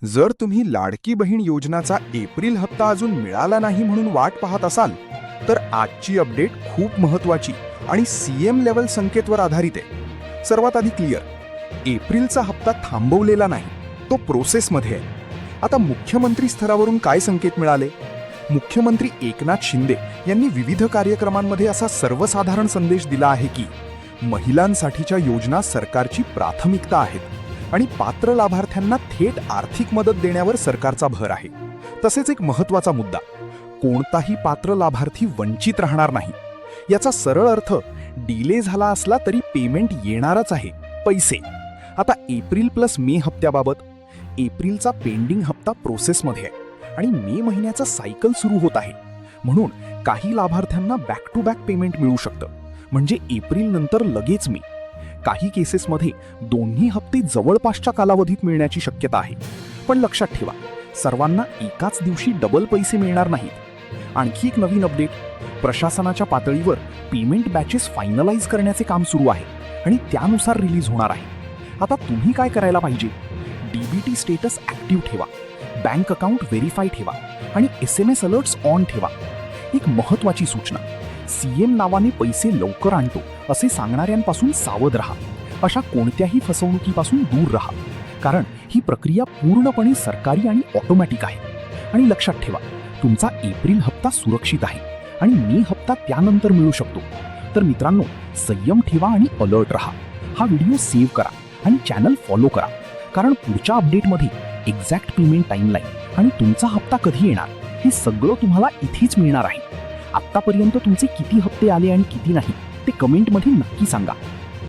जर तुम्ही लाडकी बहीण योजनाचा एप्रिल हप्ता अजून मिळाला नाही म्हणून वाट पाहत असाल तर आजची अपडेट खूप महत्त्वाची आणि सीएम लेवल संकेतवर आधारित आहे. सर्वात आधी क्लिअर, एप्रिलचा हप्ता थांबवलेला नाही, तो प्रोसेसमध्ये आहे. आता मुख्यमंत्री स्तरावरून काय संकेत मिळाले? मुख्यमंत्री एकनाथ शिंदे यांनी विविध कार्यक्रमांमध्ये असा सर्वसाधारण संदेश दिला आहे की महिलांसाठीच्या योजना सरकारची प्राथमिकता आहेत आणि पात्र लाभार्थ्यांना थेट आर्थिक मदत देण्यावर सरकारचा भर आहे. तसेच एक महत्त्वाचा मुद्दा, कोणताही पात्र लाभार्थी वंचित राहणार नाही. याचा सरळ अर्थ, डिले झाला असला तरी पेमेंट येणारच आहे, पैसे. आता एप्रिल प्लस मे हप्त्याबाबत, एप्रिलचा पेंडिंग हप्ता प्रोसेसमध्ये आहे आणि मे महिन्याचा सायकल सुरू होत आहे. म्हणून काही लाभार्थ्यांना बॅक टू बॅक पेमेंट मिळू शकतं, म्हणजे एप्रिल नंतर लगेच मे. काही केसेसमध्ये दोन्ही हप्ते जवळपासच्या कालावधीत मिळण्याची शक्यता आहे. पण लक्षात ठेवा, सर्वांना एकाच दिवशी डबल पैसे मिळणार नाहीत. आणखी एक नवीन अपडेट, प्रशासनाच्या पातळीवर पेमेंट बॅचेस फायनलाइज करण्याचे काम सुरू आहे आणि त्यानुसार रिलीज होणार आहे. आता तुम्ही काय करायला पाहिजे? डीबीटी स्टेटस ॲक्टिव्ह ठेवा, बँक अकाउंट व्हेरीफाय ठेवा आणि SMS अलर्ट्स ऑन ठेवा. एक महत्त्वाची सूचना, सीएम नावाने पैसे लवकर आणतो असे सांगणाऱ्यांपासून सावध राहा. अशा कोणत्याही फसवणुकीपासून दूर राहा, कारण ही प्रक्रिया पूर्णपणे सरकारी आणि ऑटोमॅटिक आहे. आणि लक्षात ठेवा, तुमचा एप्रिल हप्ता सुरक्षित आहे आणि मे हप्ता त्यानंतर मिळू शकतो. तर मित्रांनो, संयम ठेवा आणि अलर्ट राहा. हा व्हिडिओ सेव्ह करा आणि चॅनल फॉलो करा, कारण पुढच्या अपडेटमध्ये एक्झॅक्ट पेमेंट टाइमलाईन आणि तुमचा हप्ता कधी येणार हे सगळं तुम्हाला इथेच मिळणार आहे. आत्तापर्यंत तुमचे किती हप्ते आले आणि किती नाही ते कमेंटमध्ये नक्की सांगा.